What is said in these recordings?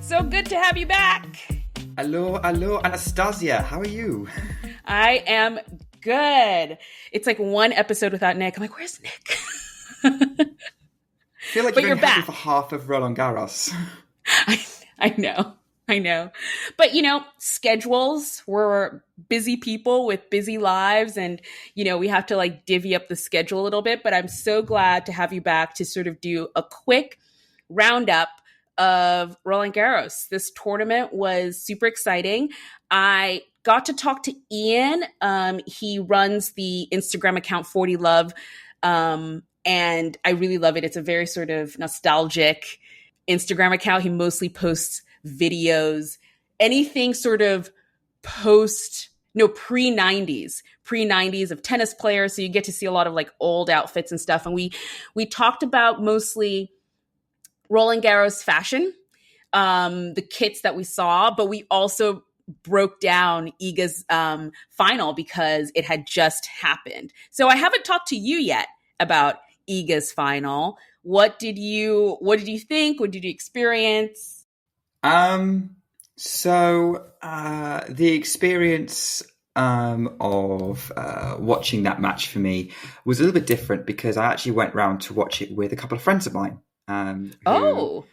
So good to have you back. Hello, Anastasia. How are you? I am good. It's like one episode without Nick. I'm like, where's Nick? I feel like But you've you're only had back. me for half of Roland Garros. I know. But, schedules, we're busy people with busy lives and, we have to like divvy up the schedule a little bit. But I'm so glad to have you back to sort of do a quick roundup of Roland Garros. This tournament was super exciting. I got to talk to Ian. He runs the Instagram account 40 Love. And I really love it. It's a very sort of nostalgic Instagram account. He mostly posts videos, anything sort of pre-90s of tennis players. So you get to see a lot of like old outfits and stuff. And we talked about mostly Roland Garros fashion, the kits that we saw, but we also broke down Iga's final because it had just happened. So I haven't talked to you yet about Iga's final. What did you think? What did you experience? So the experience of watching that match for me was a little bit different because I actually went round to watch it with a couple of friends of mine.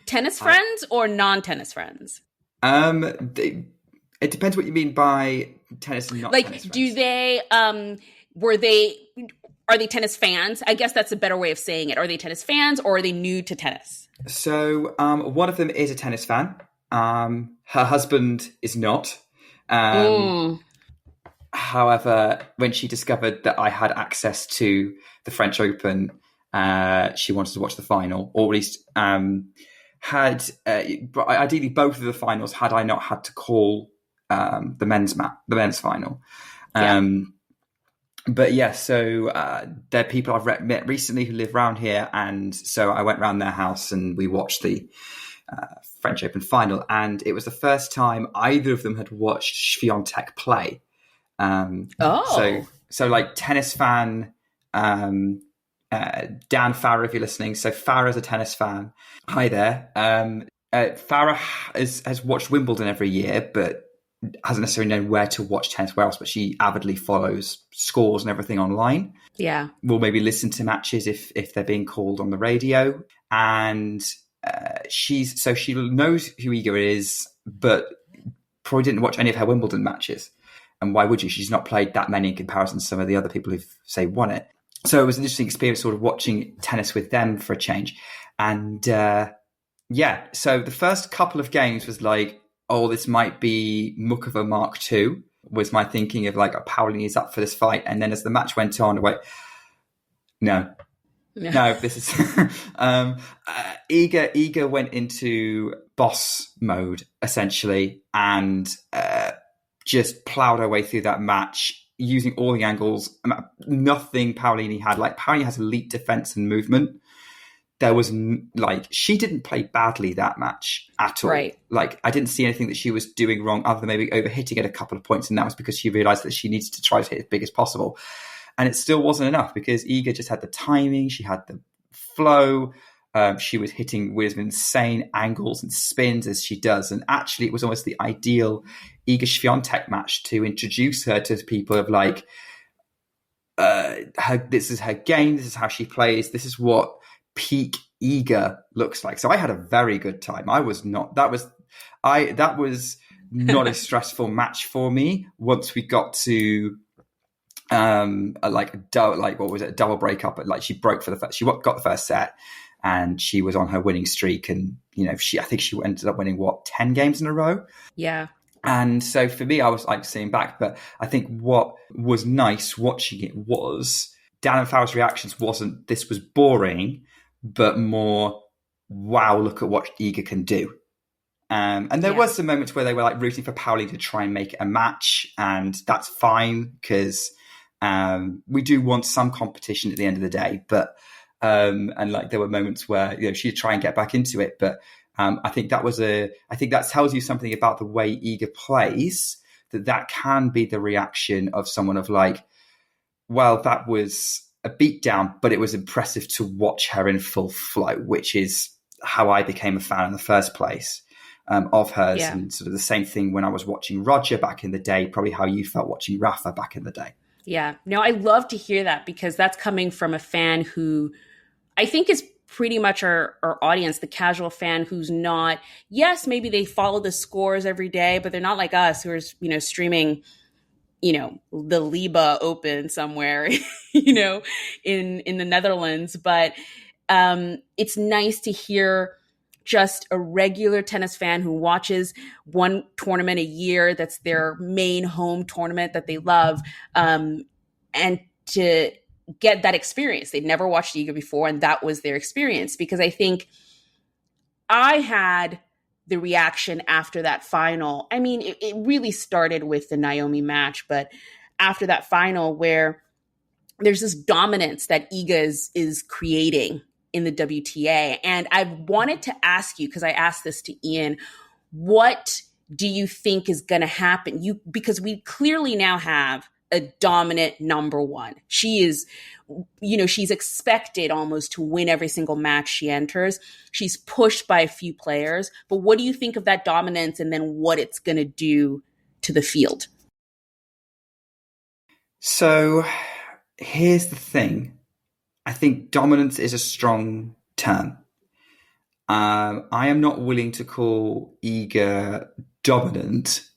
Tennis friends or non-tennis friends? It depends what you mean by tennis and not like, tennis friends. Do they are they tennis fans? I guess that's a better way of saying it. Are they tennis fans or are they new to tennis? So one of them is a tennis fan. Her husband is not. However, when she discovered that I had access to the French Open, she wanted to watch the final, or at least had ideally both of the finals. Had I not had to call the men's final. But yeah, so they're people I've met recently who live around here, and so I went round their house and we watched the French Open final, and it was the first time either of them had watched Swiatek play. So like tennis fan, Dan Farah, if you're listening. So Farah's a tennis fan. Hi there. Farah has watched Wimbledon every year, but hasn't necessarily known where to watch tennis where else, but she avidly follows scores and everything online. Yeah. We'll maybe listen to matches if they're being called on the radio. And she knows who Iga is, but probably didn't watch any of her Wimbledon matches. And why would you? She's not played that many in comparison to some of the other people who've, say, won it. So it was an interesting experience sort of watching tennis with them for a change. And so the first couple of games was like, oh, this might be Mukova Mark II, was my thinking of like, oh, Paolini is up for this fight. And then as the match went on, I went, no, this is... Iga went into boss mode, essentially, and just ploughed her way through that match, using all the angles. Nothing Paolini had. Like, Paolini has elite defense and movement. There was she didn't play badly that match at all. Right. Like, I didn't see anything that she was doing wrong other than maybe overhitting at a couple of points. And that was because she realized that she needs to try to hit as big as possible. And it still wasn't enough because Iga just had the timing. She had the flow. She was hitting with insane angles and spins as she does. And actually it was almost the ideal Iga Swiatek match to introduce her to people of like, this is her game. This is how she plays. This is what peak Iga looks like. So I had a very good time. That was not a stressful match for me once we got to a double breakup. Like, she broke for the first, she got the first set and she was on her winning streak, and I think she ended up winning 10 games in a row. Yeah. And so for me, I was like seeing back, but I think what was nice watching it was Dan and Farah's reactions wasn't this was boring, but more, wow, look at what Iga can do. And there was some moments where they were like rooting for Paoli to try and make it a match, and that's fine because we do want some competition at the end of the day. But and like there were moments where she'd try and get back into it, but I think that tells you something about the way Iga plays, that can be the reaction of someone of like, well, that was a beatdown, but it was impressive to watch her in full flow, which is how I became a fan in the first place. of hers. Yeah. And sort of the same thing when I was watching Roger back in the day, probably how you felt watching Rafa back in the day. Yeah. No, I love to hear that because that's coming from a fan who I think is pretty much our audience, the casual fan who's not, yes, maybe they follow the scores every day, but they're not like us who are, streaming, the Liba Open somewhere, in the Netherlands. But it's nice to hear just a regular tennis fan who watches one tournament a year that's their main home tournament that they love, and to get that experience. They'd never watched Iga before, and that was their experience. Because I think I had the reaction after that final. I mean, it really started with the Naomi match, but after that final where there's this dominance that Iga is creating in the WTA. And I wanted to ask you, because I asked this to Ian, what do you think is going to happen? Because we clearly now have a dominant number one. She is, she's expected almost to win every single match she enters. She's pushed by a few players. But what do you think of that dominance and then what it's going to do to the field? So here's the thing. I think dominance is a strong term. I am not willing to call Iga dominant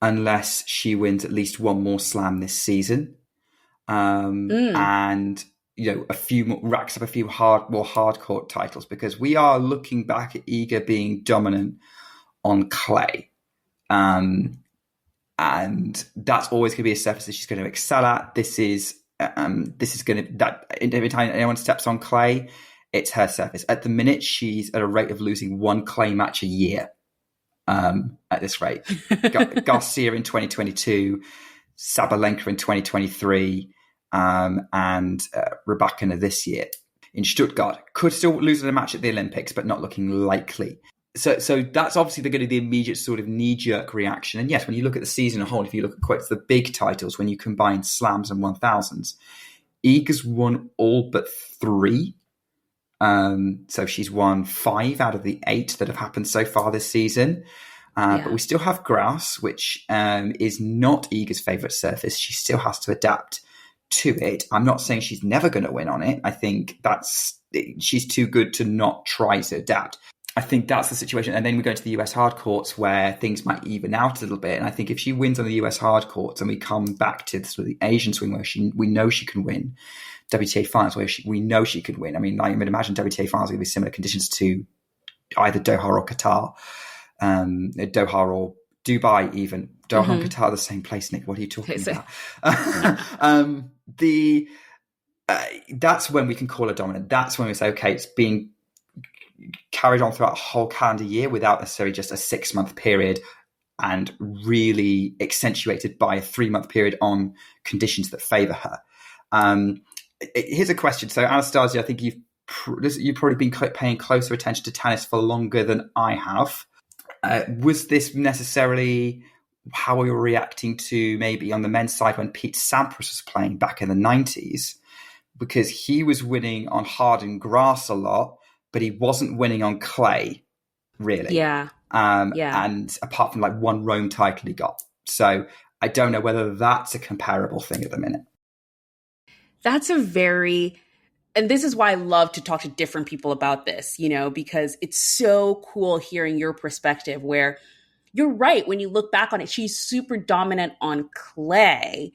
unless she wins at least one more slam this season. And, a few more, racks up a few more hard court titles, because we are looking back at Iga being dominant on clay. And that's always going to be a surface that she's going to excel at. This is going to, that every time anyone steps on clay, it's her surface. At the minute, she's at a rate of losing one clay match a year. At this rate, Garcia in 2022, Sabalenka in 2023, and Rybakina this year in Stuttgart. Could still lose a match at the Olympics, but not looking likely. So that's obviously going to be the immediate sort of knee-jerk reaction. And yes, when you look at the season as a whole, if you look at quite the big titles, when you combine slams and 1000s, Iga's won all but 3. So she's won 5 out of the 8 that have happened so far this season. But we still have grass, which is not Iga's favourite surface. She still has to adapt to it. I'm not saying she's never going to win on it. I think she's too good to not try to adapt. I think that's the situation. And then we go to the US hard courts where things might even out a little bit. And I think if she wins on the US hard courts and we come back to sort of the Asian swing where we know she can win, WTA finals where we know she could win. I mean, I would imagine WTA finals are going to be similar conditions to either Doha or Qatar, Doha or Dubai even. Doha and Qatar are the same place, Nick. What are you talking about? That's when we can call her dominant. That's when we say, okay, it's being carried on throughout a whole calendar year without necessarily just a 6-month period, and really accentuated by a 3-month period on conditions that favour her. Here's a question. So, Anastasia, I think you've probably been paying closer attention to tennis for longer than I have. Was this necessarily how we were reacting to maybe on the men's side when Pete Sampras was playing back in the 90s? Because he was winning on hardened grass a lot, but he wasn't winning on clay, really. Yeah. And apart from like one Rome title he got. So I don't know whether that's a comparable thing at the minute. That's and this is why I love to talk to different people about this, because it's so cool hearing your perspective where you're right. When you look back on it, she's super dominant on clay.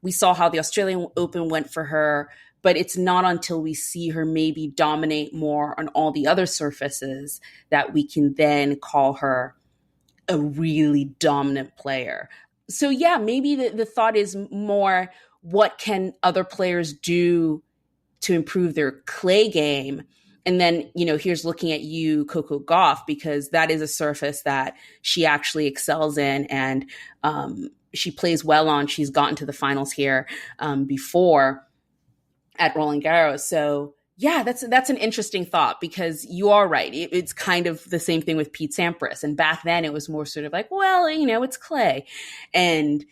We saw how the Australian Open went for her, but it's not until we see her maybe dominate more on all the other surfaces that we can then call her a really dominant player. So yeah, maybe the thought is more, what can other players do to improve their clay game? And then, here's looking at you, Coco Gauff, because that is a surface that she actually excels in and she plays well on. She's gotten to the finals here before at Roland Garros. So yeah, that's an interesting thought, because you are right. It's kind of the same thing with Pete Sampras. And back then it was more sort of like, well, it's clay. And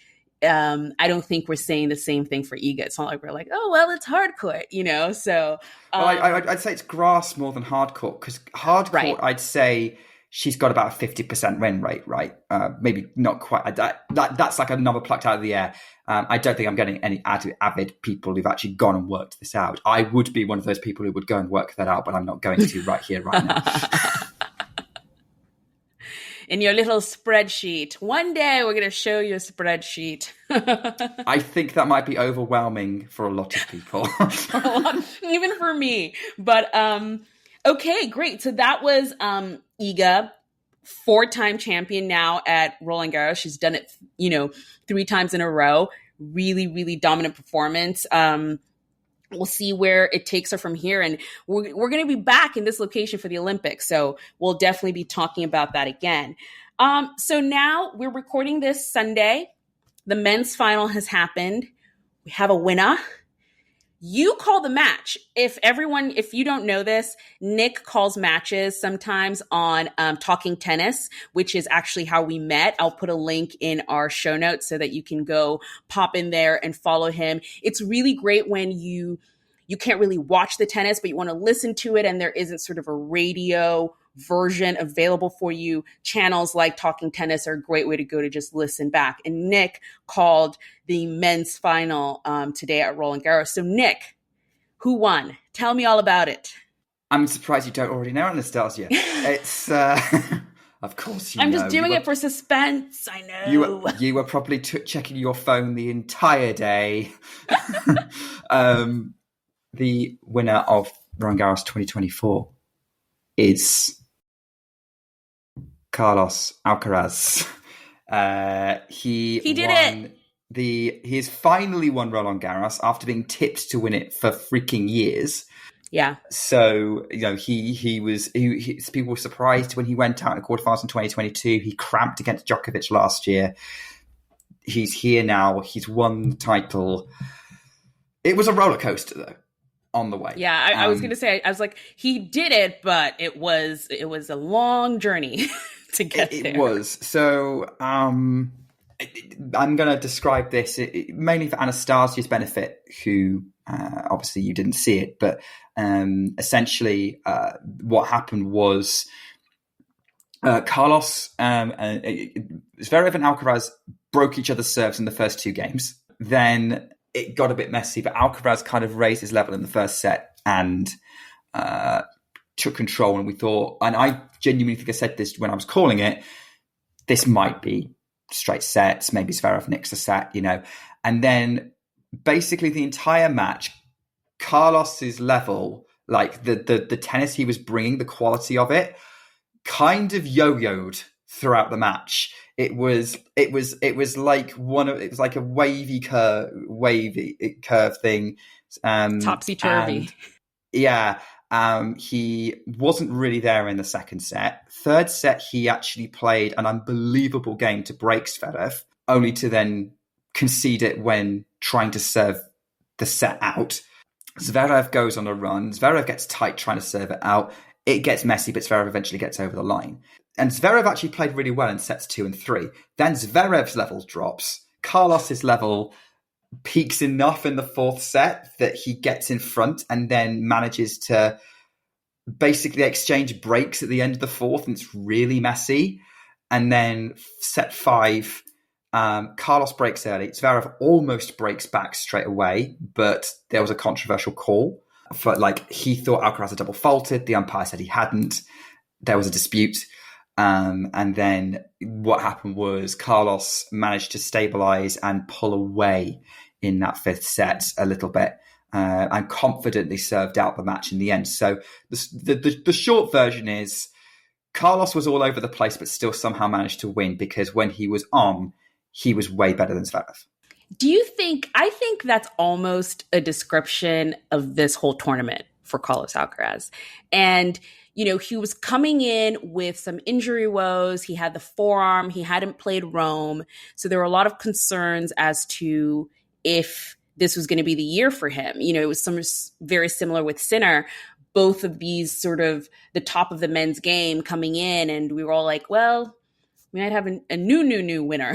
I don't think we're saying the same thing for Iga. It's not like we're like, oh, well, it's hard court, so. Well, I'd say it's grass more than hard court, because hard court, right. I'd say she's got about a 50% win rate, right? Maybe not quite. That's like a number plucked out of the air. I don't think I'm getting any avid people who've actually gone and worked this out. I would be one of those people who would go and work that out, but I'm not going to right here, right now. In your little spreadsheet. One day we're going to show you a spreadsheet. I think that might be overwhelming for a lot of people. Even for me. But okay, great. So that was Iga, 4-time champion now at Roland Garros. She's done it, 3 times in a row. Really, really dominant performance. We'll see where it takes her from here. And we're going to be back in this location for the Olympics. So we'll definitely be talking about that again. So now we're recording this Sunday. The men's final has happened. We have a winner. You call the match. If you don't know this, Nick calls matches sometimes on Talking Tennis, which is actually how we met. I'll put a link in our show notes so that you can go pop in there and follow him. It's really great when you can't really watch the tennis, but you want to listen to it and there isn't sort of a radio version available for you. Channels like Talking Tennis are a great way to go to just listen back. And Nick called the men's final today at Roland Garros. So Nick, who won? Tell me all about it. I'm surprised you don't already know, Anastasia. It's, of course I'm just doing it for suspense. I know. You were probably checking your phone the entire day. The winner of Roland Garros 2024 is Carlos Alcaraz. He did it. He has finally won Roland Garros after being tipped to win it for freaking years. Yeah. So, people were surprised when he went out in the quarterfinals in 2022. He cramped against Djokovic last year. He's here now. He's won the title. It was a roller coaster, though, on the way. Yeah, I was going to say, I was like, he did it, but it was a long journey to get there. It was. So, I'm going to describe this mainly for Anastasia's benefit, who obviously you didn't see it, but essentially what happened was Carlos, Zverev and Alcaraz broke each other's serves in the first 2 games. Then it got a bit messy, but Alcaraz kind of raised his level in the first set and took control. And we thought, and I genuinely think I said this when I was calling it, this might be straight sets, maybe Zverev nicks a set, And then basically the entire match, Carlos's level, like the tennis he was bringing, the quality of it, kind of yo-yoed throughout the match. It was like a wavy curve thing. Topsy-turvy. Yeah. He wasn't really there in the second set. Third set, he actually played an unbelievable game to break Zverev, only to then concede it when trying to serve the set out. Zverev goes on a run. Zverev gets tight trying to serve it out. It gets messy, but Zverev eventually gets over the line. And Zverev actually played really well in sets 2 and 3. Then Zverev's level drops. Carlos's level peaks enough in the 4th set that he gets in front and then manages to basically exchange breaks at the end of the 4th, and it's really messy. And then set 5, Carlos breaks early. Zverev almost breaks back straight away, but there was a controversial call. He thought Alcaraz had double faulted. The umpire said he hadn't. There was a dispute. And then what happened was Carlos managed to stabilize and pull away in that 5th set a little bit and confidently served out the match in the end. So the short version is Carlos was all over the place, but still somehow managed to win because when he was on, he was way better than Zverev. I think that's almost a description of this whole tournament for Carlos Alcaraz. And, he was coming in with some injury woes. He had the forearm. He hadn't played Rome. So there were a lot of concerns as to if this was going to be the year for him. It was very similar with Sinner. Both of these sort of the top of the men's game coming in. And we were all like, well, we might have a new winner.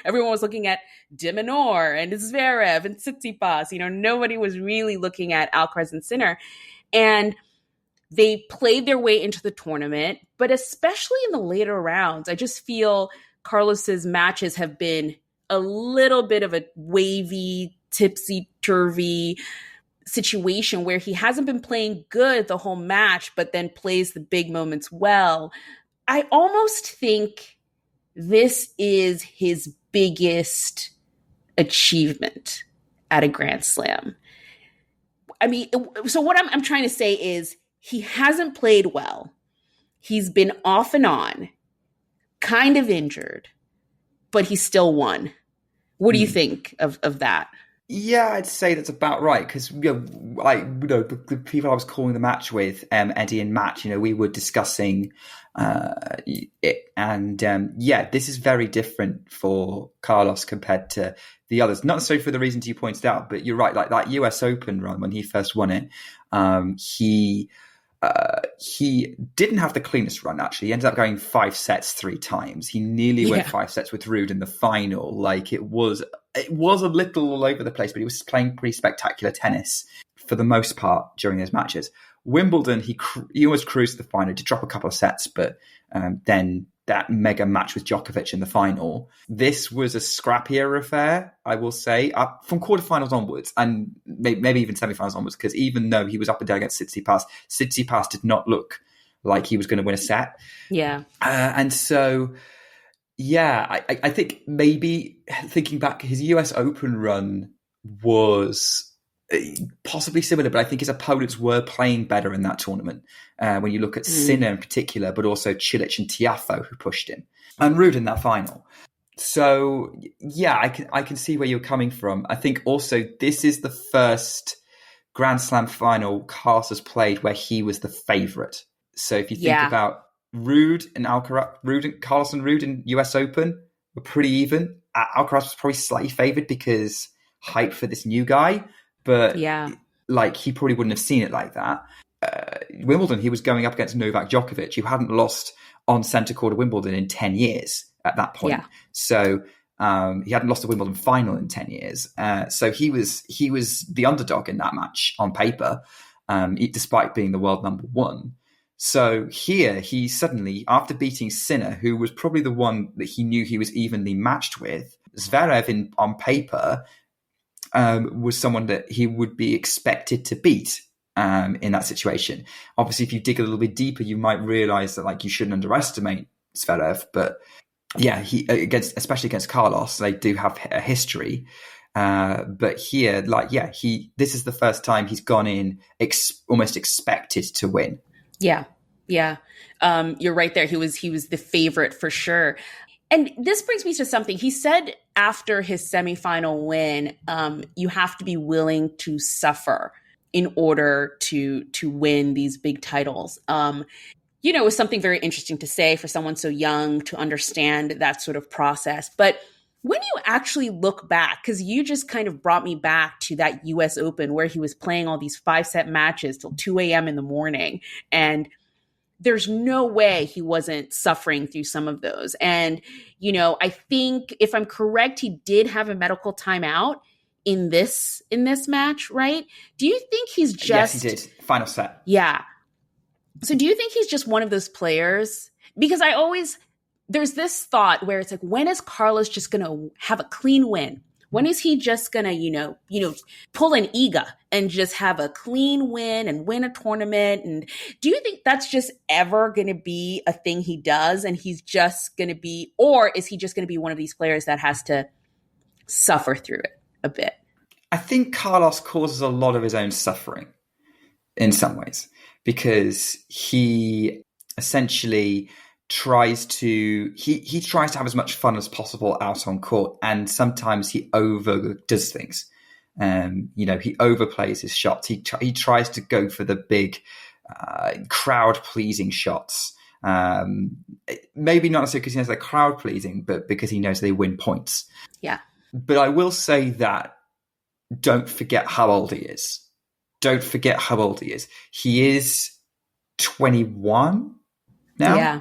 Everyone was looking at De Minaur and Zverev and Tsitsipas. Nobody was really looking at Alcaraz and Sinner. And They played their way into the tournament, but especially in the later rounds, I just feel Carlos's matches have been a little bit of a wavy, tipsy-turvy situation where he hasn't been playing good the whole match, but then plays the big moments well. I almost think this is his biggest achievement at a Grand Slam. I mean, so what I'm trying to say is he hasn't played well. He's been off and on, kind of injured, but he still won. What do you think of that? Yeah, I'd say that's about right because the people I was calling the match with, Eddie and Matt, we were discussing it, and this is very different for Carlos compared to the others. Not necessarily for the reasons you pointed out, but you're right. Like that US Open run when he first won it, he didn't have the cleanest run, actually. He ended up going 5 sets 3 times. He nearly went 5 sets with Ruud in the final. Like it was a little all over the place, but he was playing pretty spectacular tennis for the most part during those matches. Wimbledon, he almost cruised to the final, to drop a couple of sets, but then that mega match with Djokovic in the final. This was a scrappier affair, I will say, from quarterfinals onwards, and maybe even semifinals onwards, because even though he was up and down against Tsitsipas did not look like he was going to win a set. Yeah. And so, I think maybe thinking back, his US Open run was possibly similar, but I think his opponents were playing better in that tournament. When you look at Sinner in particular, but also Cilic and Tiafoe who pushed him, and Ruud in that final. So I can see where you're coming from. I think also this is the first Grand Slam final Carlos has played where he was the favourite. So if you think about Ruud and Carlos and Ruud in US Open were pretty even. Alcaraz was probably slightly favoured because hype for this new guy. But he probably wouldn't have seen it like that. Wimbledon, he was going up against Novak Djokovic, who hadn't lost on centre court at Wimbledon in 10 years at that point. Yeah. So he hadn't lost a Wimbledon final in 10 years. So he was the underdog in that match on paper, despite being the world number 1. So here he suddenly, after beating Sinner, who was probably the one that he knew he was evenly matched with, Zverev on paper was someone that he would be expected to beat in that situation. Obviously, if you dig a little bit deeper, you might realize that you shouldn't underestimate Zverev. But especially against Carlos, they do have a history. But here, this is the first time he's gone in almost expected to win. Yeah. You're right there. He was the favorite for sure. And this brings me to something he said after his semifinal win. You have to be willing to suffer in order to win these big titles. It was something very interesting to say for someone so young to understand that sort of process. But when you actually look back, because you just kind of brought me back to that US Open where he was playing all these 5-set matches till 2 a.m. in the morning, and there's no way he wasn't suffering through some of those. And, I think if I'm correct, he did have a medical timeout in this match, right? Do you think he's just... Yes, he did. Final set. Yeah. So do you think he's just one of those players? Because there's this thought where it's like, when is Carlos just going to have a clean win? When is he just going to, pull an Iga and just have a clean win and win a tournament? And do you think that's just ever going to be a thing he does? And he's just going to be, or is he just going to be one of these players that has to suffer through it a bit? I think Carlos causes a lot of his own suffering in some ways because he essentially tries to have as much fun as possible out on court, and sometimes he overdoes things. He overplays his shots. He tries to go for the big crowd pleasing shots. Maybe not necessarily because he knows they're crowd pleasing, but because he knows they win points. Yeah. But I will say that don't forget how old he is. Don't forget how old he is. He is 21 now. Yeah.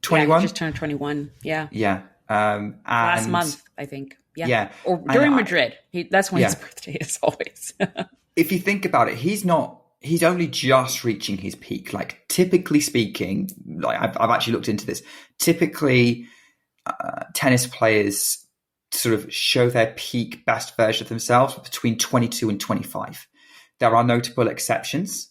21? Yeah, he just turned 21. Yeah. Yeah. Last month, I think. Yeah. Yeah. Or during Madrid. That's when his birthday is always. If you think about it, he's not he's only just reaching his peak. Like, typically speaking, like I've actually looked into this. Typically, tennis players sort of show their peak best version of themselves between 22 and 25. There are notable exceptions.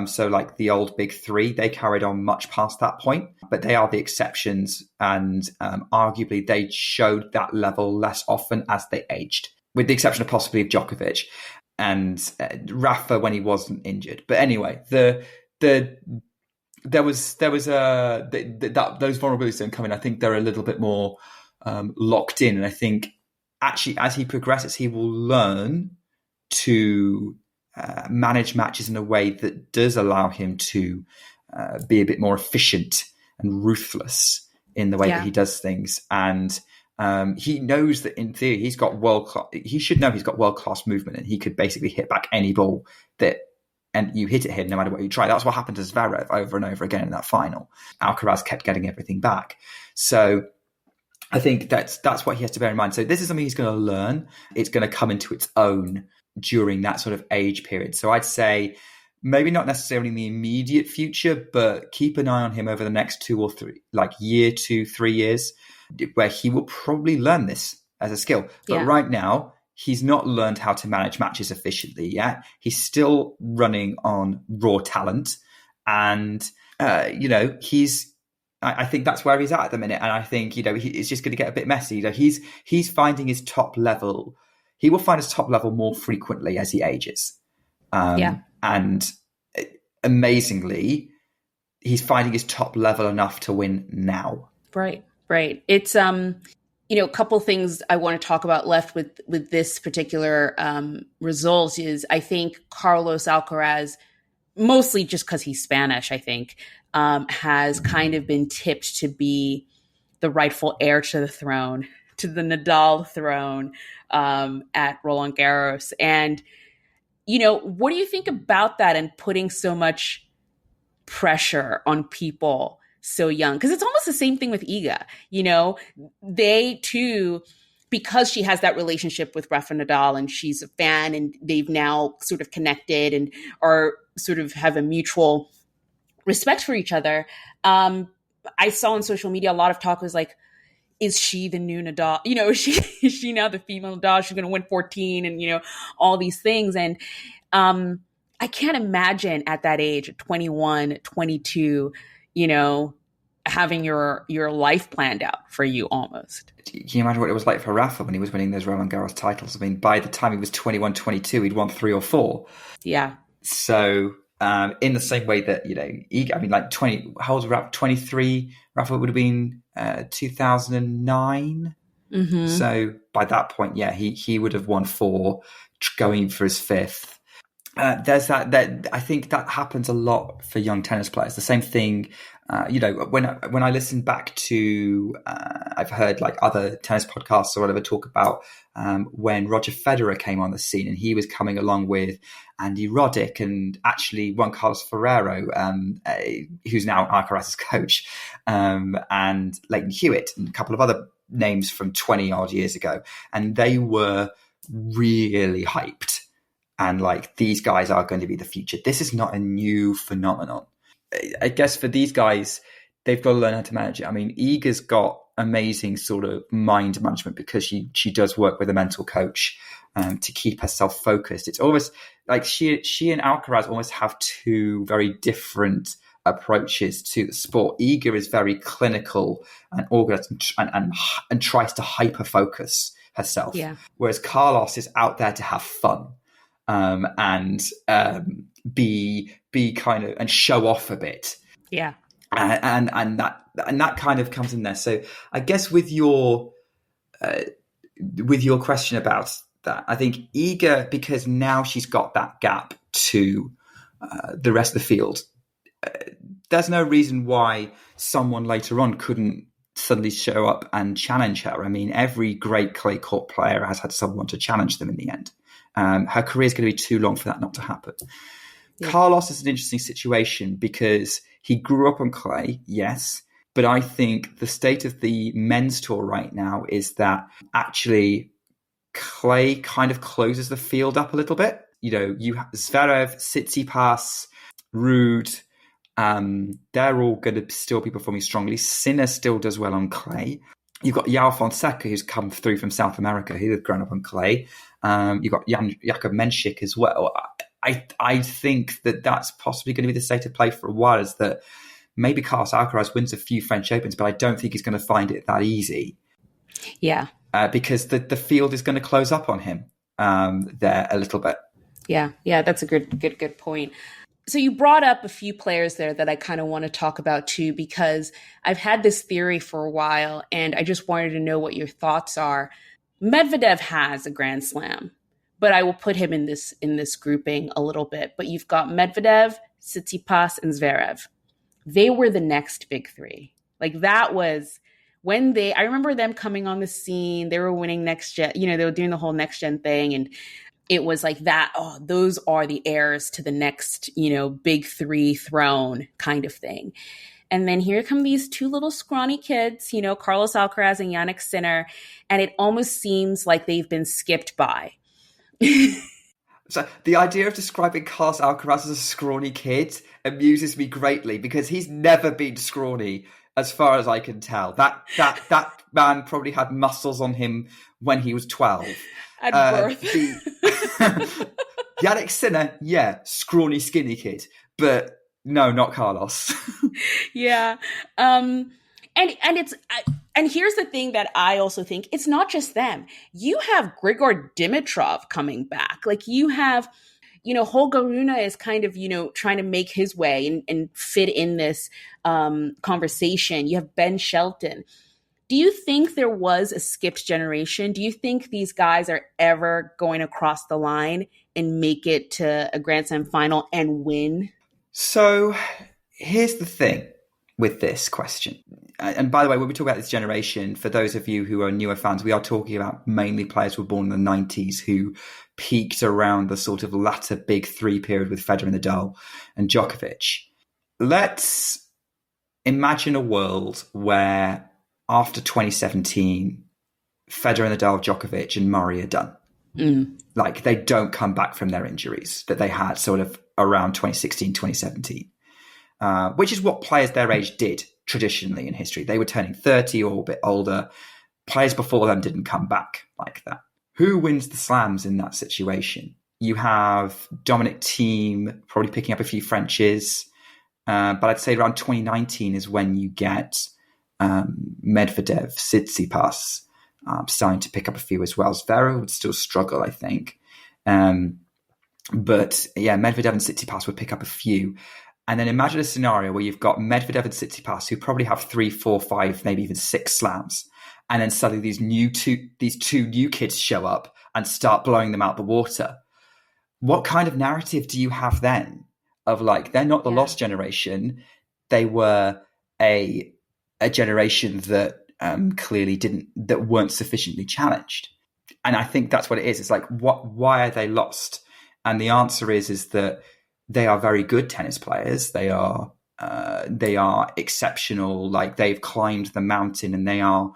So like the old big three, they carried on much past that point, but they are the exceptions. And arguably they showed that level less often as they aged, with the exception of possibly of Djokovic and Rafa when he wasn't injured. But anyway, there was those vulnerabilities don't come in. I think they're a little bit more locked in, and I think actually as he progresses, he will learn to manage matches in a way that does allow him to be a bit more efficient and ruthless in the way that he does things. And he knows that in theory he's got he should know he's got world-class movement, and he could basically hit back any ball and you hit at him no matter what you try. That's what happened to Zverev over and over again in that final. Alcaraz kept getting everything back. So I think that's what he has to bear in mind. So this is something he's going to learn. It's going to come into its own during that sort of age period. So I'd say maybe not necessarily in the immediate future, but keep an eye on him over the next 2 or 3, like year, 2, 3 years, where he will probably learn this as a skill. But right now, he's not learned how to manage matches efficiently yet. He's still running on raw talent. And, I think that's where he's at the minute. And I think, it's just going to get a bit messy. He's finding his top level. He will find his top level more frequently as he ages. And amazingly, he's finding his top level enough to win now. Right. It's, a couple things I want to talk about left with this particular result is I think Carlos Alcaraz, mostly just because he's Spanish, I think, has kind of been tipped to be the rightful heir to the throne, to the Nadal throne at Roland Garros. And, what do you think about that and putting so much pressure on people so young? Because it's almost the same thing with Iga. They too, because she has that relationship with Rafa Nadal and she's a fan and they've now sort of connected and are sort of have a mutual respect for each other. I saw on social media a lot of talk was like, is she the new Nadal? Is she now the female Nadal? She's going to win 14 and, all these things. And I can't imagine at that age, 21, 22, having your life planned out for you almost. Can you imagine what it was like for Rafa when he was winning those Roland Garros titles? I mean, by the time he was 21, 22, he'd won 3 or 4. Yeah. So in the same way that, Iga, I mean, like 20, how old was Rafa? 23? Rafa would have been 2009. Mm-hmm. So by that point, he would have won 4, going for his 5th. There's that I think that happens a lot for young tennis players. The same thing, when I listen back to, I've heard like other tennis podcasts or whatever talk about when Roger Federer came on the scene and he was coming along with Andy Roddick and actually Juan Carlos Ferrero, who's now Alcaraz's coach, and Leighton Hewitt and a couple of other names from 20 odd years ago. And they were really hyped. And like, these guys are going to be the future. This is not a new phenomenon. I guess for these guys, they've got to learn how to manage it. I mean, Iga's got amazing sort of mind management because she does work with a mental coach to keep herself focused. It's almost like she and Alcaraz almost have 2 very different approaches to the sport. Iga is very clinical and organized and tries to hyper focus herself. Yeah. Whereas Carlos is out there to have fun. And be kind of and show off a bit, and that kind of comes in there. So I guess with your question about that, I think Iga, because now she's got that gap to the rest of the field, there's no reason why someone later on couldn't suddenly show up and challenge her. I mean, every great clay court player has had someone to challenge them in the end. Her career is going to be too long for that not to happen. Yeah. Carlos is an interesting situation because he grew up on clay, yes, but I think the state of the men's tour right now is that actually clay kind of closes the field up a little bit. you have Zverev, Tsitsipas, Ruud. They're all going to still be performing strongly. Sinner still does well on clay. You've got João Fonseca, who's come through from South America. He's grown up on clay. You've got Jakub Menšik as well. I think that's possibly going to be the state of play for a while, is that maybe Carlos Alcaraz wins a few French Opens, but I don't think he's going to find it that easy. Yeah. Because the field is going to close up on him there a little bit. Yeah, that's a good point. So you brought up a few players there that I kind of want to talk about too, because I've had this theory for a while and I just wanted to know what your thoughts are. Medvedev has a Grand Slam, but I will put him in this grouping a little bit. But you've got Medvedev, Tsitsipas, and Zverev. They were the next big three. Like that was when I remember them coming on the scene. They were winning next gen, they were doing the whole next gen thing. And it was like that, those are the heirs to the next, big three throne kind of thing. And then here come these two little scrawny kids, Carlos Alcaraz and Jannik Sinner. And it almost seems like they've been skipped by. So the idea of describing Carlos Alcaraz as a scrawny kid amuses me greatly, because he's never been scrawny as far as I can tell. That man probably had muscles on him when he was 12. At birth. Jannik Sinner, scrawny, skinny kid, but no, not Carlos. Yeah, and here's the thing that I also think, it's not just them. You have Grigor Dimitrov coming back. Like you have, Holger Rune is kind of, trying to make his way and fit in this conversation. You have Ben Shelton. Do you think there was a skipped generation? Do you think these guys are ever going to cross the line and make it to a Grand Slam final and win? So here's the thing with this question. And by the way, when we talk about this generation, for those of you who are newer fans, we are talking about mainly players who were born in the 90s who peaked around the sort of latter big three period with Federer, Nadal and Djokovic. Let's imagine a world where after 2017, Federer, Nadal, Djokovic and Murray are done. Like they don't come back from their injuries that they had sort of around 2016, 2017, which is what players their age did traditionally in history. They were turning 30 or a bit older. Players before them didn't come back like that. Who wins the slams in that situation? You have Dominic Thiem probably picking up a few Frenches, but I'd say around 2019 is when you get Medvedev, Tsitsipas starting to pick up a few as well. Zverev would still struggle, I think. But yeah, Medvedev and Tsitsipas would pick up a few. And then imagine a scenario where you've got Medvedev and Tsitsipas who probably have 3, 4, 5, maybe even 6 slams. And then suddenly these two new kids show up and start blowing them out the water. What kind of narrative do you have then? Of like, they're not the lost generation. They were a generation that clearly weren't sufficiently challenged. And I think that's what it is. It's like, why are they lost? And the answer is that they are very good tennis players. They are exceptional. Like they've climbed the mountain and they are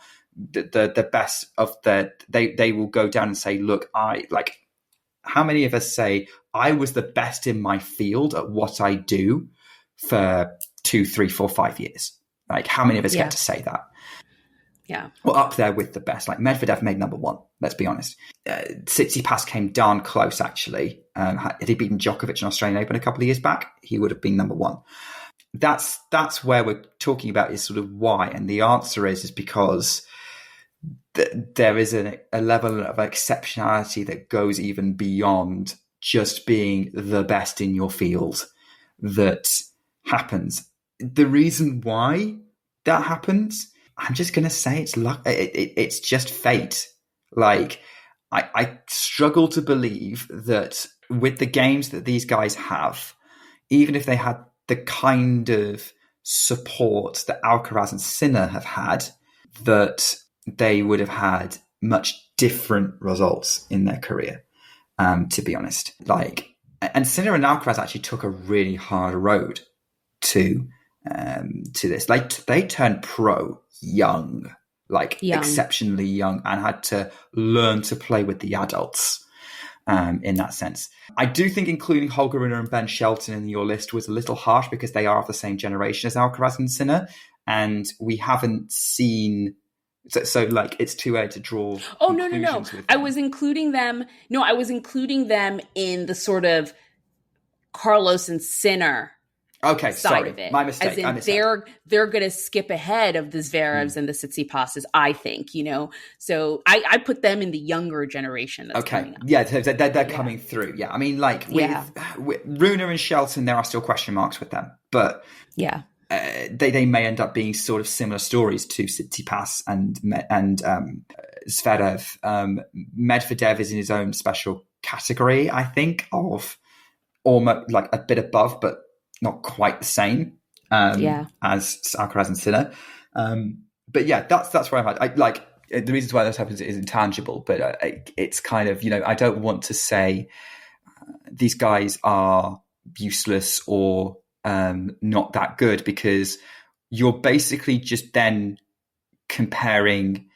the best of they will go down and say, look, how many of us say I was the best in my field at what I do for 2, 3, 4, 5 years? Like how many of us get to say that? Yeah. Well, up there with the best. Like Medvedev made number 1, let's be honest. Tsitsipas came darn close, actually. Had he beaten Djokovic in Australian Open a couple of years back, he would have been number 1. That's where we're talking about is sort of why. And the answer is because there is a level of exceptionality that goes even beyond just being the best in your field that happens. The reason why that happens, I'm just going to say it's luck. It's just fate. Like I struggle to believe that with the games that these guys have, even if they had the kind of support that Alcaraz and Sinner have had, that they would have had much different results in their career. To be honest, and Sinner and Alcaraz actually took a really hard road to this. They turned pro young, exceptionally young, and had to learn to play with the adults. in that sense. I do think including Holger Rune and Ben Shelton in your list was a little harsh because they are of the same generation as Alcaraz and Sinner, and we haven't seen. So like, it's too early to draw. Oh, no. I was including them. No, I was including them in the sort of Carlos and Sinner. Okay, side sorry, of it. my mistake. As in, they're going to skip ahead of the Zverevs and the Tsitsipas's, I think, So I put them in the younger generation that's coming up. Yeah, they're coming through. Yeah, I mean, like, with Rune and Shelton, there are still question marks with them. But they may end up being sort of similar stories to Tsitsipas and Zverev. Medvedev is in his own special category, I think, of almost like a bit above, but not quite the same as Alcaraz and Sinner. But yeah, that's where I'm at. I like the reasons why this happens is intangible, but it's kind of, I don't want to say these guys are useless or not that good, because you're basically just then comparing.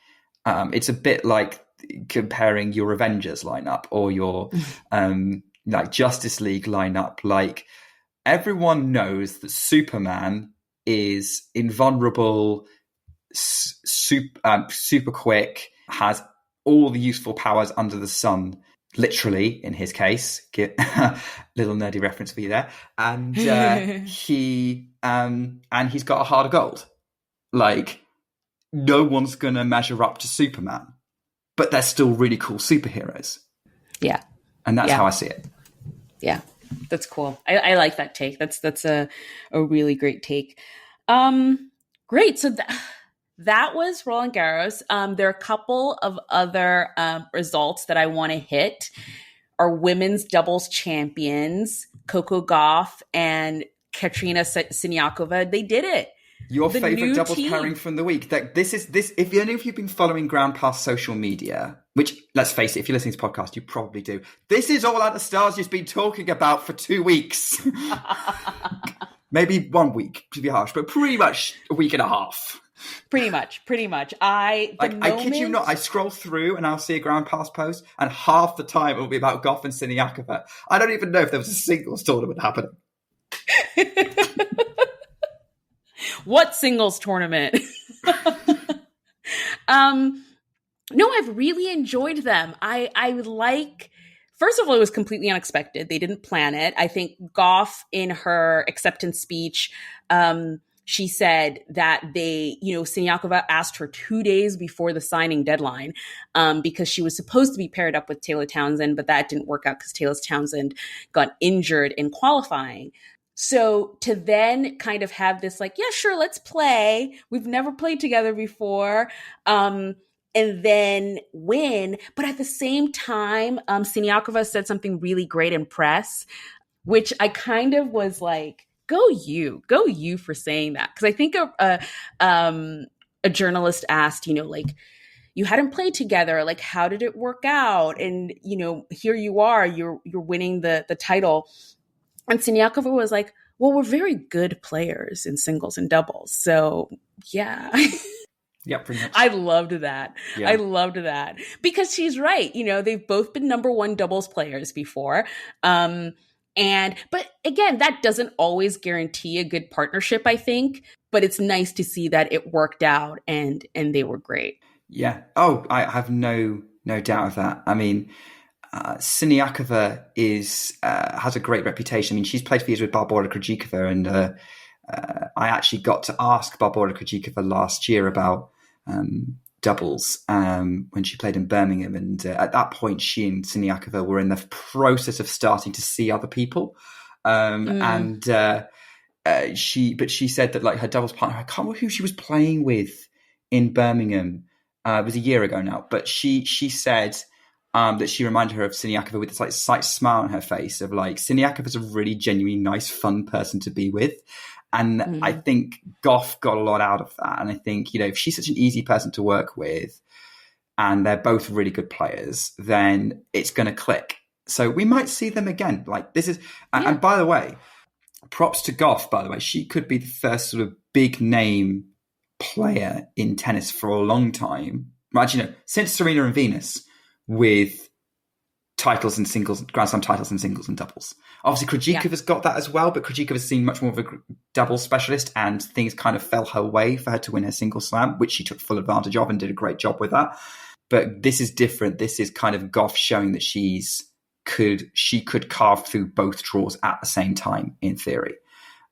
It's a bit like comparing your Avengers lineup or your like Justice League lineup. Like, everyone knows that Superman is invulnerable, super quick, has all the useful powers under the sun, literally, in his case. Little nerdy reference for you there. And he's got a heart of gold. Like, no one's going to measure up to Superman, but they're still really cool superheroes. Yeah. And that's how I see it. Yeah. That's cool. I like that take. That's a really great take. Great. So that was Roland Garros. There are a couple of other results that I want to hit. Our women's doubles champions, Coco Gauff and Katrina Siniakova, they did it. Your favorite doubles pairing from the week. This. If any of you've been following Ground Pass social media, which, let's face it, if you're listening to this podcast, you probably do. This is all Anastasia's been talking about for 2 weeks. Maybe 1 week, to be harsh, but pretty much a week and a half. Pretty much. I kid you not, I scroll through and I'll see a Ground Pass post, and half the time it will be about Gauff and Siniakova. I don't even know if there was a singles tournament happening. What singles tournament? No, I've really enjoyed them. I like, first of all, it was completely unexpected. They didn't plan it. I think Gauff, in her acceptance speech, she said that Siniakova asked her 2 days before the signing deadline, because she was supposed to be paired up with Taylor Townsend, but that didn't work out because Taylor Townsend got injured in qualifying. So to then kind of have this like, yeah, sure, let's play. We've never played together before. And then win. But at the same time, Siniakova said something really great in press, which I kind of was like, go you for saying that. Because I think a journalist asked, like, you hadn't played together. Like, how did it work out? And, here you are, you're winning the title. And Siniakova was like, well, we're very good players in singles and doubles. So, yeah. Yeah, pretty much. I loved that. Yeah. I loved that. Because she's right. They've both been number one doubles players before. But again, that doesn't always guarantee a good partnership, I think. But it's nice to see that it worked out and they were great. Yeah. Oh, I have no doubt of that. I mean, Siniakova has a great reputation. I mean, she's played for years with Barbora Krejcikova, and I actually got to ask Barbora Krejcikova last year about doubles when she played in Birmingham, and at that point, she and Siniakova were in the process of starting to see other people, and she said that, like, her doubles partner, I can't remember who she was playing with in Birmingham. It was a year ago now, but she said that she reminded her of Siniakova with this like slight smile on her face of like, Siniakova's a really genuinely nice, fun person to be with. And I think Gauff got a lot out of that. And I think, if she's such an easy person to work with and they're both really good players, then it's going to click. So we might see them again. Like, this is, and by the way, props to Gauff, by the way, she could be the first sort of big name player in tennis for a long time. Actually, no, since Serena and Venus, with titles in singles, Grand Slam titles in singles and doubles. Obviously, Krejcikova's got that as well, but Krejcikova's seen much more of a doubles specialist, and things kind of fell her way for her to win her single slam, which she took full advantage of and did a great job with that. But this is different. This is kind of Goff showing that she could carve through both draws at the same time, in theory.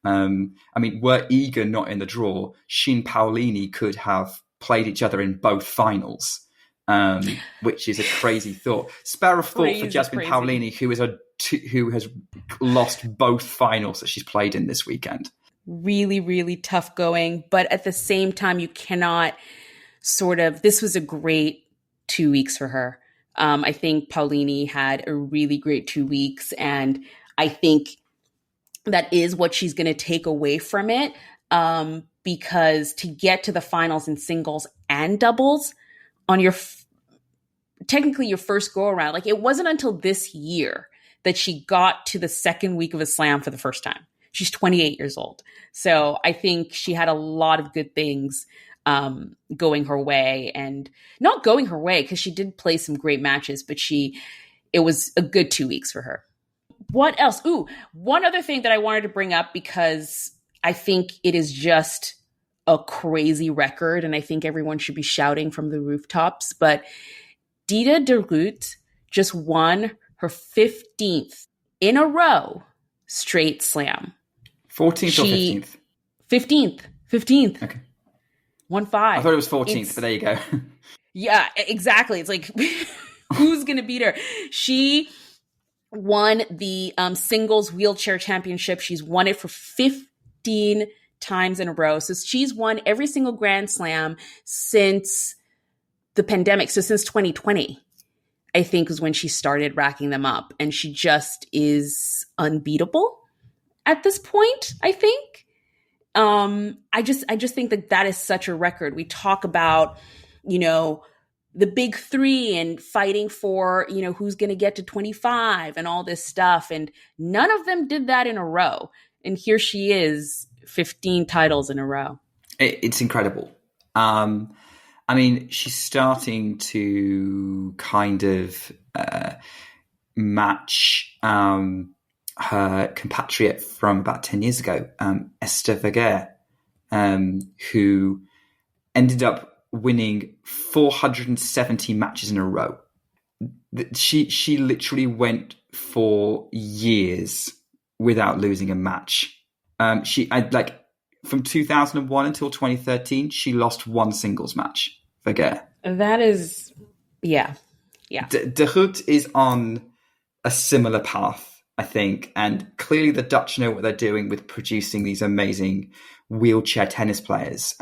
I mean, were Iga not in the draw, she and Paolini could have played each other in both finals. Which is a crazy thought. Spare a thought for Jasmine Paolini, who has lost both finals that she's played in this weekend. Really, really tough going. But at the same time, you cannot this was a great 2 weeks for her. I think Paolini had a really great 2 weeks. And I think that is what she's going to take away from it. Because to get to the finals in singles and doubles on technically your first go around, like it wasn't until this year that she got to the second week of a slam for the first time. She's 28 years old. So I think she had a lot of good things going her way, and not going her way because she did play some great matches, but it was a good 2 weeks for her. What else? Ooh, one other thing that I wanted to bring up, because I think it is just a crazy record, and I think everyone should be shouting from the rooftops. But Dida de Groot just won her 15th in a row straight slam. 14th or 15th? 15th. Okay. 1-5. I thought it was 14th, but there you go. Yeah, exactly. It's like, who's going to beat her? She won the singles wheelchair championship. She's won it for 15 times in a row. So she's won every single Grand Slam since the pandemic. So since 2020, I think, was when she started racking them up. And she just is unbeatable at this point, I think. I just think that is such a record. We talk about, the big three and fighting for, who's going to get to 25 and all this stuff. And none of them did that in a row. And here she is, 15 titles in a row. It's incredible. I mean, she's starting to kind of match her compatriot from about 10 years ago, Esther Verger, who ended up winning 470 matches in a row. She literally went for years without losing a match. From 2001 until 2013, she lost one singles match. Verger. That is, yeah. De Groot is on a similar path, I think, and clearly the Dutch know what they're doing with producing these amazing wheelchair tennis players.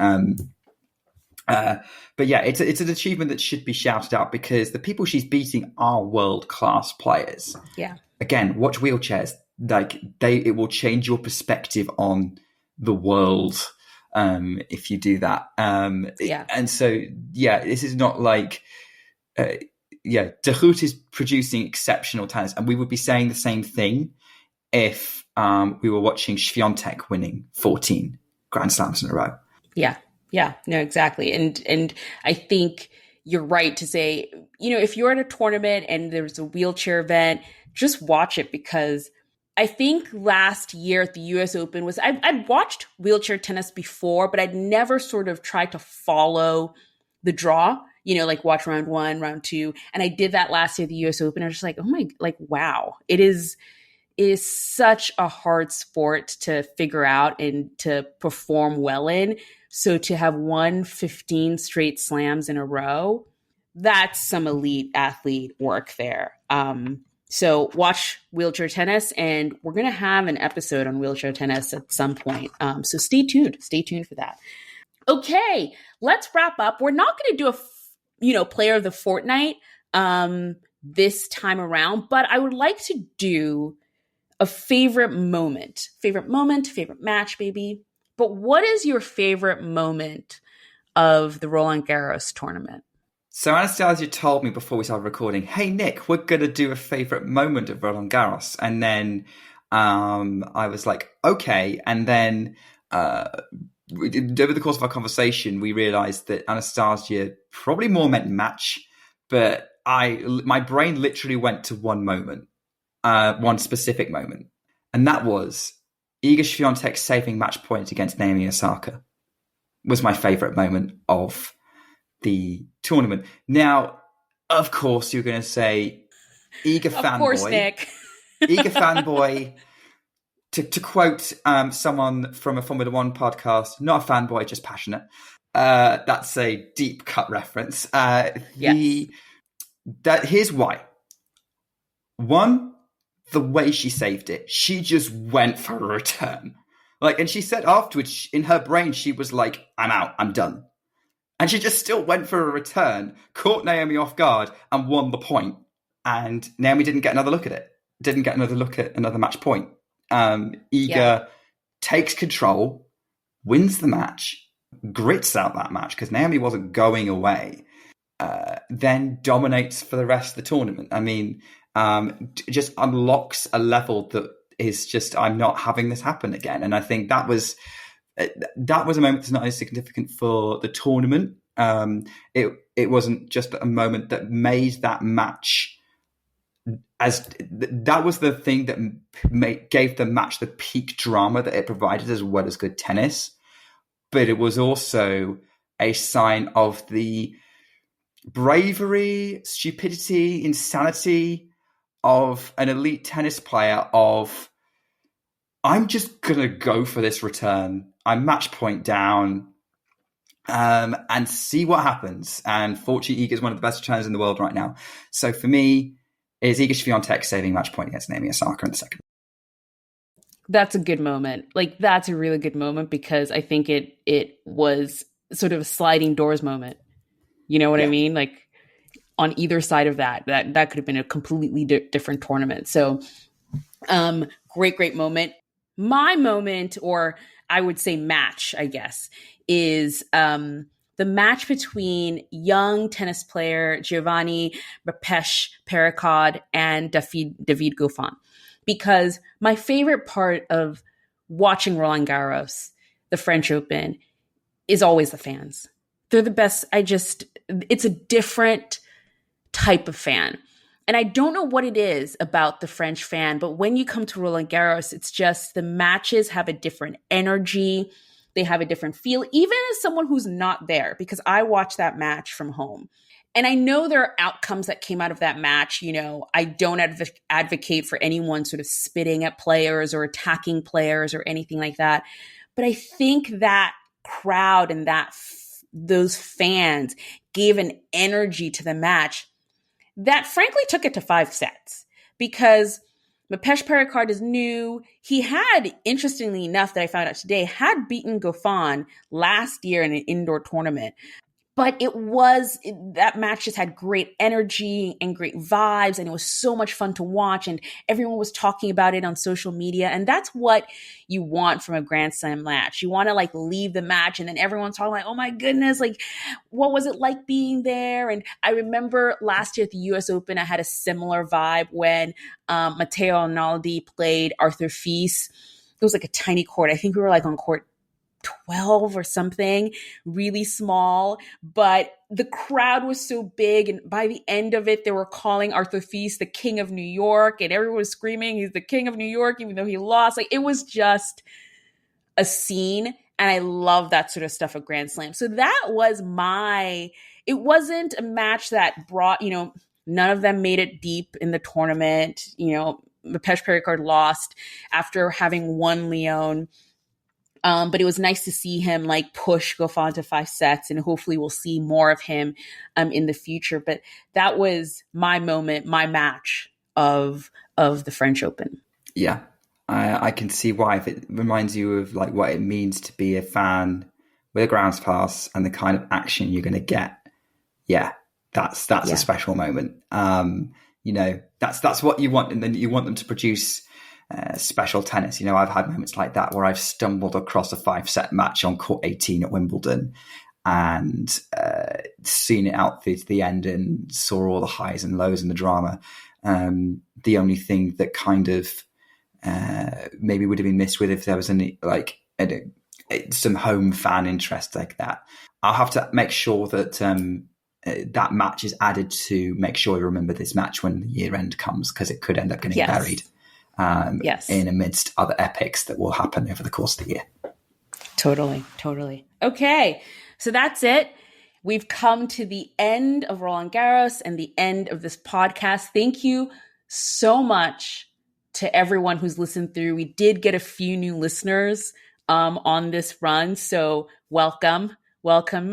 But yeah, it's an achievement that should be shouted out, because the people she's beating are world-class players. Yeah. Again, watch wheelchairs. It will change your perspective on the world if you do that. And so, this is not like... De Groot is producing exceptional tennis, and we would be saying the same thing if we were watching Swiatek winning 14 Grand Slams in a row. Yeah, no, exactly. And I think you're right to say, if you're at a tournament and there's a wheelchair event, just watch it, because I think last year at the US Open I'd watched wheelchair tennis before, but I'd never sort of tried to follow the draw, like watch round 1, round 2. And I did that last year at the US Open. I was just like, wow, it is such a hard sport to figure out and to perform well in. So to have won 15 straight slams in a row, that's some elite athlete work there. So watch wheelchair tennis, and we're going to have an episode on wheelchair tennis at some point. So stay tuned. Stay tuned for that. Okay, let's wrap up. We're not going to do a player of the fortnight this time around, but I would like to do a favorite moment, favorite match, maybe. But what is your favorite moment of the Roland Garros tournament? So Anastasia told me before we started recording, hey, Nick, we're going to do a favorite moment of Roland Garros. And then I was like, okay. And then over the course of our conversation, we realized that Anastasia probably more meant match, but my brain literally went to one moment, one specific moment, and that was Iga Swiatek's saving match point against Naomi Osaka. Was my favorite moment of the tournament. Now, of course, you're going to say Iga fanboy. Of course, Nick. Iga fanboy. To quote someone from a Formula One podcast, not a fanboy, just passionate. That's a deep cut reference. Yes. Here's why. One, the way she saved it. She just went for a return. And she said afterwards, in her brain, she was like, I'm out, I'm done. And she just still went for a return, caught Naomi off guard, and won the point. And Naomi didn't get another look at it. Didn't get another look at another match point. Iga takes control, wins the match, grits out that match because Naomi wasn't going away, then dominates for the rest of the tournament. I mean, just unlocks a level that is just, I'm not having this happen again. And I think that was a moment that's not only significant for the tournament. It wasn't just a moment that made that match as that was the thing that gave the match the peak drama that it provided, as well as good tennis. But it was also a sign of the bravery, stupidity, insanity of an elite tennis player of, I'm just going to go for this return. I'm match point down and see what happens. And fortunately, Iga is one of the best returners in the world right now. So for me, is Iga Swiatek saving match point against Naomi Osaka in the second. That's a good moment. That's a really good moment because I think it was sort of a sliding doors moment. You know what I mean? On either side of that could have been a completely different tournament. So great moment. My moment, or I would say match, I guess, is the match between young tennis player Giovanni Pericard and David Goffin. Because my favorite part of watching Roland Garros, the French Open, is always the fans. They're the best. It's a different type of fan. And I don't know what it is about the French fan, but when you come to Roland Garros, it's just the matches have a different energy. They have a different feel, even as someone who's not there, because I watched that match from home. And I know there are outcomes that came out of that match. I don't advocate for anyone sort of spitting at players or attacking players or anything like that. But I think that crowd and those fans gave an energy to the match that frankly took it to 5 sets, because Mapesh Pericard is new. He had, interestingly enough, that I found out today, had beaten Goffin last year in an indoor tournament. But that match just had great energy and great vibes, and it was so much fun to watch, and everyone was talking about it on social media. And that's what you want from a Grand Slam match. You want to leave the match and then everyone's talking oh my goodness, what was it like being there? And I remember last year at the US Open, I had a similar vibe when Matteo Arnaldi played Arthur Fils. It was a tiny court. I think we were on court 12 or something, really small, but the crowd was so big. And by the end of it, they were calling Arthur Fils the King of New York, and everyone was screaming, he's the King of New York, even though he lost. It was just a scene. And I love that sort of stuff at Grand Slam. So that was it wasn't a match that brought, none of them made it deep in the tournament. Mapesh Pericard lost after having won Lyon. But it was nice to see him push Goffin to 5 sets, and hopefully we'll see more of him in the future. But that was my moment, my match of the French Open. Yeah, I can see why. If it reminds you of what it means to be a fan with a grounds pass and the kind of action you're going to get, that's a special moment. That's what you want, and then you want them to produce special tennis. I've had moments like that where I've stumbled across a 5-set match on court 18 at Wimbledon and seen it out to the end and saw all the highs and lows and the drama. The only thing that kind of maybe would have been missed with if there was any some home fan interest like that. I'll have to make sure that that match is added to make sure you remember this match when the year end comes, because it could end up getting buried in amidst other epics that will happen over the course of the year. Totally. Okay, so that's it. We've come to the end of Roland Garros and the end of this podcast. Thank you so much to everyone who's listened through. We did get a few new listeners on this run, so welcome.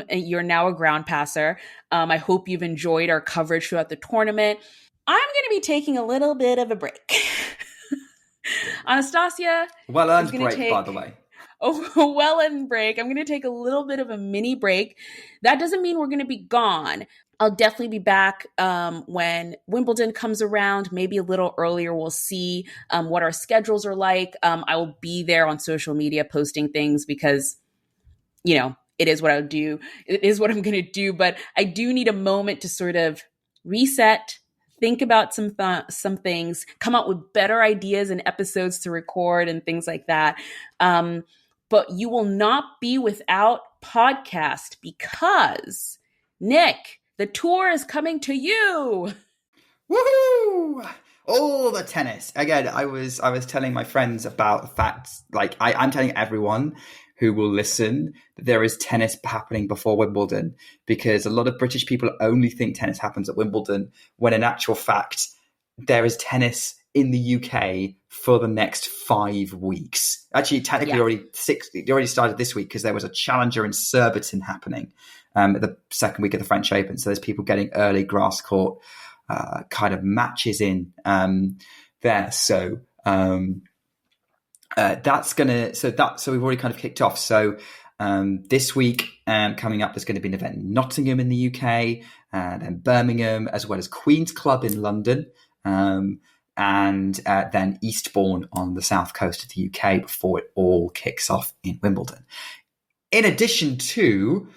You're now a ground passer. I hope you've enjoyed our coverage throughout the tournament. I'm going to be taking a little bit of a break. Anastasia. Well-earned break, by the way. Oh, well-earned break. I'm going to take a little bit of a mini break. That doesn't mean we're going to be gone. I'll definitely be back when Wimbledon comes around, maybe a little earlier. We'll see what our schedules are like. I will be there on social media posting things because, it is what I would do. It is what I'm going to do. But I do need a moment to sort of reset, think about some things, come up with better ideas and episodes to record and things like that. But you will not be without podcast because, Nick, the tour is coming to you. Woohoo! All the tennis. Again, I was telling my friends about the fact, I'm telling everyone who will listen that there is tennis happening before Wimbledon, because a lot of British people only think tennis happens at Wimbledon, when in actual fact, there is tennis in the UK for the next 5 weeks. Actually, technically it already started this week, because there was a challenger in Surbiton happening the second week of the French Open. So there's people getting early grass court kind of matches in there. So so we've already kind of kicked off. So this week coming up, there's going to be an event in Nottingham in the UK, then Birmingham, as well as Queen's Club in London, and then Eastbourne on the south coast of the UK before it all kicks off in Wimbledon. In addition to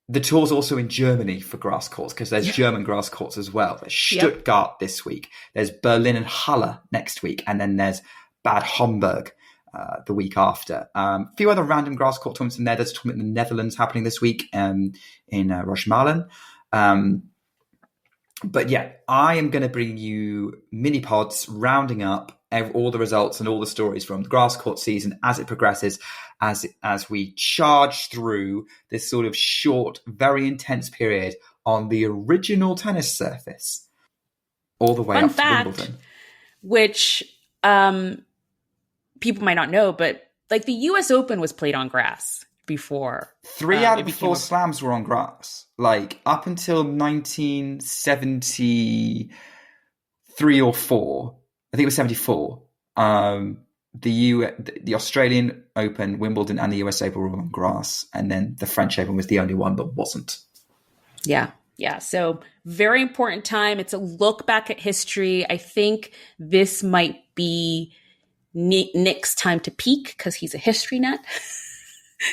the tour's also in Germany for grass courts, because there's German grass courts as well. There's Stuttgart this week. There's Berlin and Halle next week. And then there's Bad Homburg the week after. A few other random grass court tournaments in there. There's a tournament in the Netherlands happening this week in Rosmalen. But yeah, I am going to bring you mini pods rounding up all the results and all the stories from the grass court season as it progresses, as we charge through this sort of short, very intense period on the original tennis surface, all the way up to Wimbledon. Which people might not know, but the U.S. Open was played on grass before. 3 out of the 4 slams were on grass. Up until 1973 or 4, I think it was 74. The Australian Open, Wimbledon, and the US Open were on grass, and then the French Open was the only one that wasn't. Yeah. So very important time. It's a look back at history. I think this might be Nick's time to peak because he's a history nut.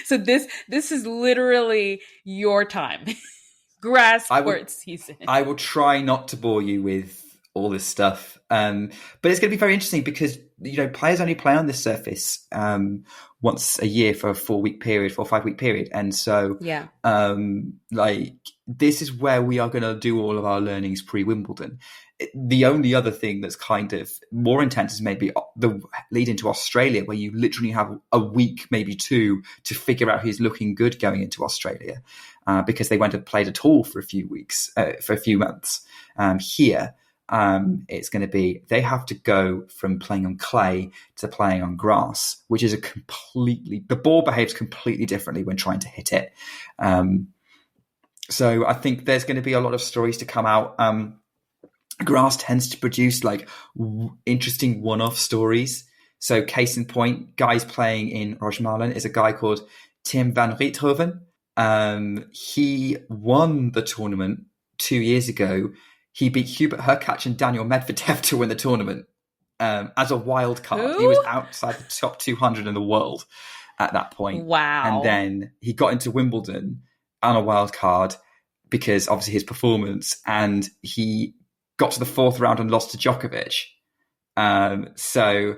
So this is literally your time. Grass court season. I will try not to bore you with all this stuff. But it's going to be very interesting because, players only play on this surface once a year for a 4 or 5 week period. And so, this is where we are going to do all of our learnings pre-Wimbledon. The only other thing that's kind of more intense is maybe the lead into Australia, where you literally have a week, maybe 2, to figure out who's looking good going into Australia, because they won't have played at all for a few weeks, for a few months. Here, it's going to be, they have to go from playing on clay to playing on grass, which is the ball behaves completely differently when trying to hit it. So I think there's going to be a lot of stories to come out. Grass tends to produce interesting one-off stories. So case in point, guys playing in Rosmalen is a guy called Tim van Riethoven. He won the tournament 2 years ago. He beat Hubert Hurkacz and Daniel Medvedev to win the tournament as a wild card. Who? He was outside the top 200 in the world at that point. Wow. And then he got into Wimbledon on a wild card because obviously his performance, and he got to the 4th round and lost to Djokovic. So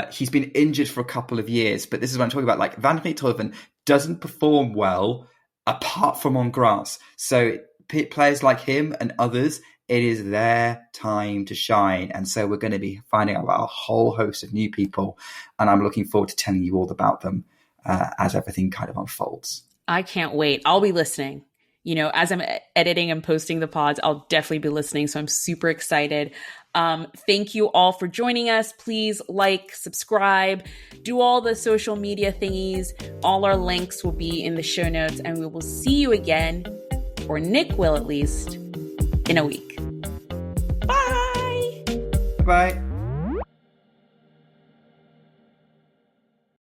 he's been injured for a couple of years, but this is what I'm talking about. Van Riethoven doesn't perform well apart from on grass. So players like him and others, it is their time to shine. And so we're going to be finding out about a whole host of new people. And I'm looking forward to telling you all about them as everything kind of unfolds. I can't wait. I'll be listening. As I'm editing and posting the pods, I'll definitely be listening. So I'm super excited. Thank you all for joining us. Please like, subscribe, do all the social media thingies. All our links will be in the show notes, and we will see you again, or Nick will at least, in a week. Bye. Bye.